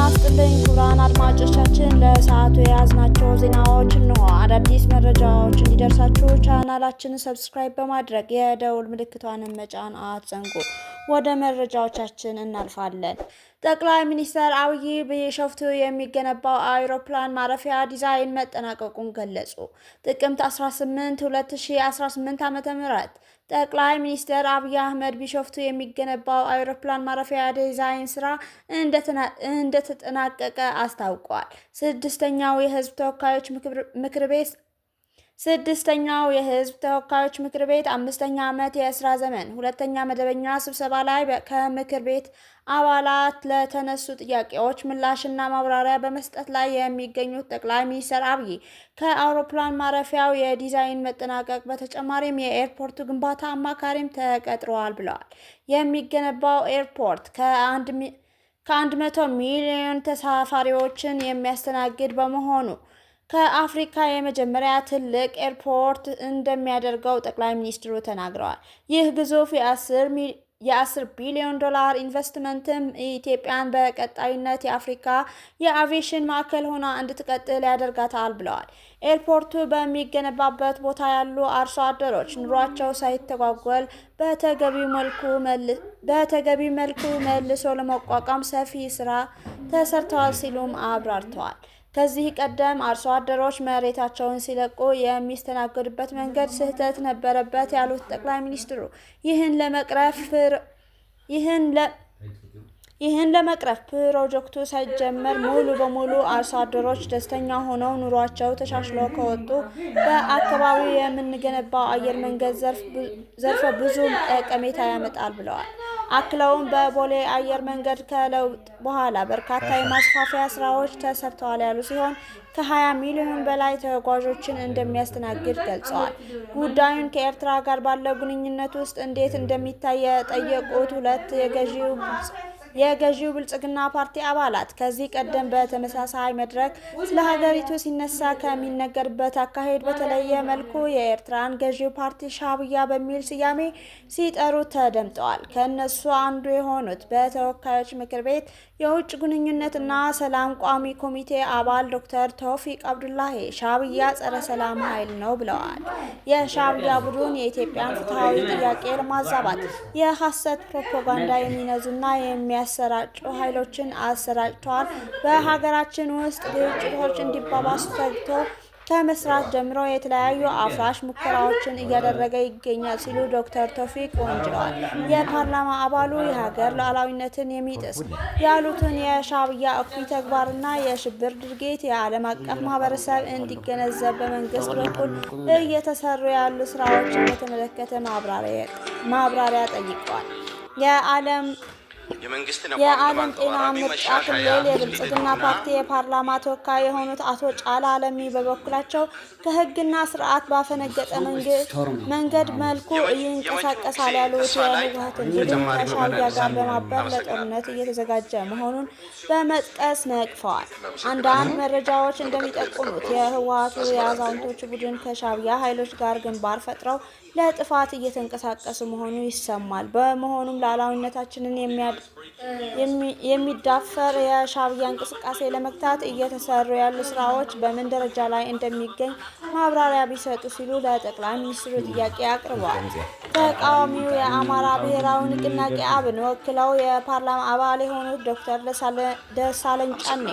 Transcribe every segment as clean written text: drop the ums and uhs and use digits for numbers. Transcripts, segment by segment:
ይስጥልኝ ክቡራን አድማጮቻችን፣ ለሰዓቱ የያዝናቸው ዜናዎች እነሆ። አዳዲስ መረጃዎች እንዲደርሳችሁ ቻናላችንን ሰብስክራይብ በማድረግ የደውል ምልክቷን መጫን አትዘንጉ። ወደ መረጃዎቻችን እናልፋለን። ጠቅላይ ሚኒስትር አብይ በቢሾፍቱ የሚገነባው አውሮፕላን ማረፊያ ዲዛይን መጠናቀቁን ገለጹ። ጥቅምት 18 2018 ዓ.ም ጠቅላይ ሚኒስትር አብይ አህመድ ቢሾፍቱ የሚገነባው አውሮፕላን ማረፊያ ዲዛይን ስራ እንደተጠናቀቀ አስታውቋል። ስድስተኛው የህዝብ ተወካዮች ምክር ቤት አምስተኛ ዓመት የስራ ዘመን ሁለተኛ መደበኛ ስብሰባ ላይ ከምክር ቤት አባላት ለተነሱ ጥያቄዎች ምላሽና ማብራሪያ በመስጠት ላይ የሚገኙት ጠቅላይ ሚኒስትር አብይ ከአውሮፕላን ማረፊያው የዲዛይን መጠናቀቅ በተጨማሪም የኤርፖርቱ ግንባታ አማካሪም ተቀጥረዋል ብለዋል። የሚገነባው ኤርፖርት ከ100 ሚሊዮን ተሳፋሪዎችን የሚያስተናግድ በመሆኑ ከአፍሪካ የመጀመሪያ ትልቅ ኤርፖርት እንደሚያደርገው ጠቅላይ ሚኒስትሩ ተናግረዋል። ይህ ግዙፍ የ10 ቢሊዮን ዶላር ኢንቨስትመንትም ኢትዮጵያን በቀጣይነት የአፍሪካ የአቪዬሽን ማዕከል ሆና እንድትቀጥል ያደርጋታል ብለዋል። ኤርፖርቱ በሚገነባበት ቦታ ያሉ አርሶ አደሮች ኑሯቸው ሳይተጓጎል በተገቢው መልኩ መልሶ ለመቋቋም ሰፊ ስራ ተሰርተዋል ሲሉም አብራርተዋል። ከዚህ ቀደም አርሶ አደሮች መሬታቸውን ሲለቁ የሚስተናገዱበት መንገድ ስህተት ነበረበት ያሉት ጠቅላይ ሚኒስትሩ ይህን ለመቅረፍ ፕሮጀክቱ ሳይጀመር ሙሉ በሙሉ አርሶ አደሮች ደስተኛ ሆነው ኑሯቸው ተሻሽሎ ከወጡ በአካባቢው የምንገነባው አየር መንገድ ዘርፈ ብዙ ጠቀሜታ ያመጣል ብለዋል። አክለውም በቦሌ አየር መንገድ ከለውጥ በኋላ በርካታ የማስፋፊያ ስራዎች ተሰርተዋል ያሉ ሲሆን ከ20 ሚሊዮን በላይ ተጓዦችን እንደሚያስተናግድ ገልጸዋል። ጉዳዩን ከኤርትራ ጋር ባለው ግንኙነት ውስጥ እንዴት እንደሚታይ የጠየቁት ሁለት የገዢው ብልጽግና ፓርቲ አባላት ከዚህ ቀደም በተመሳሳይ መድረክ ስለ ሀገሪቱ ሲነሳ ከሚነገርበት አካሄድ በተለየ መልኩ የኤርትራን ገዢው ፓርቲ ሻዕቢያ በሚል ስያሜ ሲጠሩ ተደምጠዋል። ከእነሱ አንዱ የሆኑት በተወካዮች ምክር ቤት የውጭ ግንኙነትና ሰላም ቋሚ ኮሚቴ አባል ዶክተር ተውፊቅ አብዱላሂ ሻዕቢያ ጸረ ሰላም ኃይል ነው ብለዋል። የሻዕቢያ ቡድን የኢትዮጵያን ፍትሐዊ ጥያቄ ለማዛባት የሐሰት ፕሮፓጋንዳ የሚነዙና የሚያሰራጩ ኃይሎችን አሰራጭተዋል። በሀገራችን ውስጥ ግጭቶች እንዲባባሱ ተግቶ ከመስራት ጀምሮ የተለያዩ አፍራሽ ሙከራዎችን እያደረገ ይገኛል ሲሉ ዶክተር ተውፊቅ ወንጅለዋል። የፓርላማ አባሉ የሀገር ሉዓላዊነትን የሚጥስ ያሉትን የሻዕቢያ እኩይ ተግባርና የሽብር ድርጊት የዓለም አቀፍ ማህበረሰብ እንዲገነዘብ በመንግስት በኩል እየተሰሩ ያሉ ስራዎችን በተመለከተ ማብራሪያ ጠይቀዋል። የዓለም ጤና ምርጫ ክልል የብልጽግና ፓርቲ የፓርላማ ተወካይ የሆኑት አቶ ጫላ አለሚ በበኩላቸው ከህግና ስርዓት ባፈነገጠ መንገድ መልኩ ይንቀሳቀሳል ያሉት የህወሓትን ቡድን ከሻዕቢያ ጋር በማበር ለጦርነት እየተዘጋጀ መሆኑን በመጥቀስ ነቅፈዋል። አንዳንድ መረጃዎች እንደሚጠቁሙት የህወሓቱ የአዛውንቶች ቡድን ከሻዕቢያ ኃይሎች ጋር ግንባር ፈጥረው ለጥፋት እየተንቀሳቀሱ መሆኑ ይሰማል። በመሆኑም ሉዓላዊነታችንን የሚዳፈር የሻዕቢያ እንቅስቃሴ ለመግታት እየተሰሩ ያሉ ስራዎች በምን ደረጃ ላይ እንደሚገኝ ማብራሪያ ቢሰጡ ሲሉ ለጠቅላይ ሚኒስትሩ ጥያቄ አቅርበዋል። ተቃዋሚው የአማራ ብሔራዊ ንቅናቄ አብን ወክለው የፓርላማ አባል የሆኑት ዶክተር ደሳለኝ ጫኔ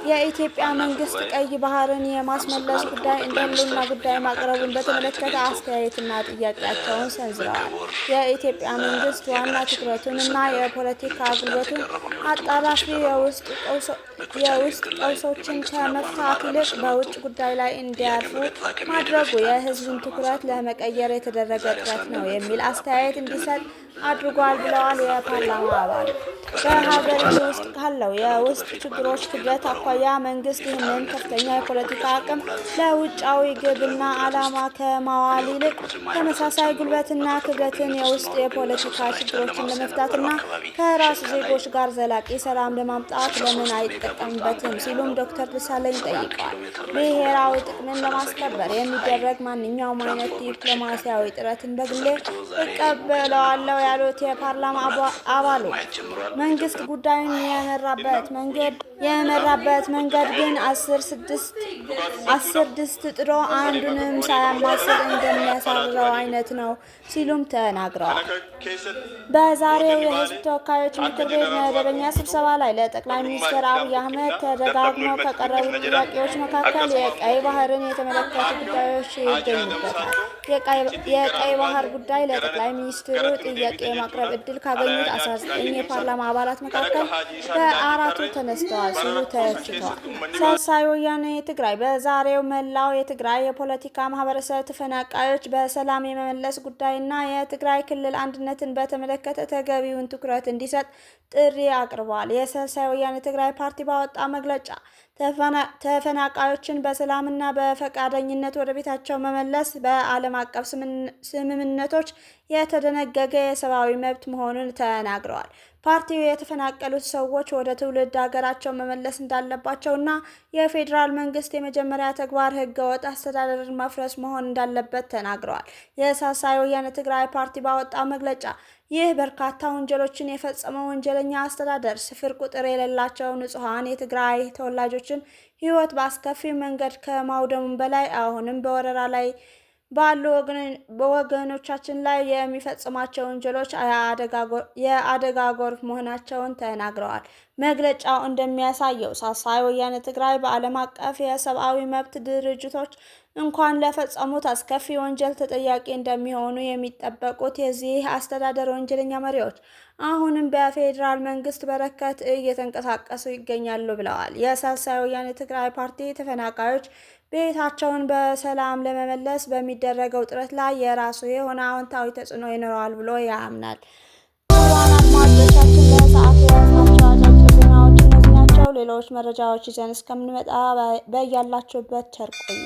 የኢትዮጵያ መንግስት ቀይ ባህርን የማስመለስ ጉዳይ እንደ ህልውና ጉዳይ ማቅረቡን በተመለከተ አስተያየትና ጥያቄያቸውን ሰንዝረዋል። የኢትዮጵያ መንግስት ዋና ትኩረቱንና የፖለቲካ ጉልበቱን አጣዳፊ የውስጥ ቀውሶችን ከመፍታት ይልቅ በውጭ ጉዳይ ላይ እንዲያርፉ ማድረጉ የህዝብን ትኩረት ለመቀየር የተደረገ ጥረት ነው የሚል አስተያየት እንዲሰጥ አድርጓል ብለዋል። የፓርላማ አባል በሀገሪቱ ውስጥ ካለው የውስጥ ችግሮች ክብደት አኳያ መንግስት ይህንን ከፍተኛ የፖለቲካ አቅም ለውጫዊ ግብና ዓላማ ከማዋል ይልቅ ተመሳሳይ ጉልበትና ክብደትን የውስጥ የፖለቲካ ችግሮችን ለመፍታትና ከራሱ ዜጎች ጋር ዘላቂ ሰላም ለማምጣት ለምን አይጠቀምበትም ሲሉም ዶክተር ደሳለኝ ጠይቀዋል። ብሔራዊ ጥቅምን ለማስከበር የሚደረግ ማንኛውም አይነት ዲፕሎማሲያዊ ጥረትን በግሌ እቀበለዋለሁ ያሉት የፓርላማ አባሉ መንግስት ጉዳዩን የመራበት መንገድ የመራበት መንገድ ግን 10 ድስት ጥዶ አንዱንም ሳያማስል እንደሚያሳርረው አይነት ነው ሲሉም ተናግረዋል። በዛሬው የህዝብ ተወካዮች ምክር ቤት መደበኛ ስብሰባ ላይ ለጠቅላይ ሚኒስትር አብይ አህመድ ተደጋግመው ከቀረቡት ጥያቄዎች መካከል የቀይ ባህርን የተመለከቱ ጉዳዮች ይገኙበታል። የቀይ ባህር ጉዳይ ለጠቅላይ ሚኒስትሩ ጥያቄ የማቅረብ እድል ካገኙት 19 የፓርላማ አባላት መካከል በአራቱ ተነስተዋል ሲሉ ተችተዋል። ሳልሳይ ወያነ ትግራይ በዛሬው መላው የትግራይ የፖለቲካ ማህበረሰብ ተፈናቃዮች በሰላም የመመለስ ጉዳይና የትግራይ ክልል አንድነትን በተመለከተ ተገቢውን ትኩረት እንዲሰጥ ጥሪ አቅርበዋል። የሳልሳይ ወያነ ትግራይ ፓርቲ ባወጣ መግለጫ ተፈናቃዮችን በሰላምና በፈቃደኝነት ወደ ቤታቸው መመለስ በዓለም አቀፍ ስምምነቶች የተደነገገ የሰብአዊ መብት መሆኑን ተናግረዋል። ፓርቲው የተፈናቀሉት ሰዎች ወደ ትውልድ ሀገራቸው መመለስ እንዳለባቸውና የፌዴራል መንግስት የመጀመሪያ ተግባር ህገወጥ አስተዳደርን ማፍረስ መሆን እንዳለበት ተናግረዋል። የሳልሳይ ወያነ ትግራይ ፓርቲ ባወጣው መግለጫ ይህ በርካታ ወንጀሎችን የፈጸመው ወንጀለኛ አስተዳደር ስፍር ቁጥር የሌላቸው ንጹሃን የትግራይ ተወላጆችን ህይወት በአስከፊ መንገድ ከማውደሙም በላይ አሁንም በወረራ ላይ ባሉ ወገኖቻችን ላይ የሚፈጽማቸው ወንጀሎች የአደጋ ጎርፍ መሆናቸውን ተናግረዋል። መግለጫው እንደሚያሳየው ሳልሳይ ወያነ ትግራይ በዓለም አቀፍ የሰብአዊ መብት ድርጅቶች እንኳን ለፈጸሙት አስከፊ ወንጀል ተጠያቂ እንደሚሆኑ የሚጠበቁት የዚህ አስተዳደር ወንጀለኛ መሪዎች አሁንም በፌዴራል መንግስት በረከት እየተንቀሳቀሱ ይገኛሉ ብለዋል። የሳልሳይ ወያነ ትግራይ ፓርቲ ተፈናቃዮች ቤታቸውን በሰላም ለመመለስ በሚደረገው ጥረት ላይ የራሱ የሆነ አዎንታዊ ተጽዕኖ ይኖረዋል ብሎ ያምናል። አድማጮቻችን ለሰዓቱ ያዝናቸው አጫጭር ዜናዎች እነዚህ ናቸው። ሌሎች መረጃዎች ይዘን እስከምንመጣ በያላችሁበት ቸር ቆዩ።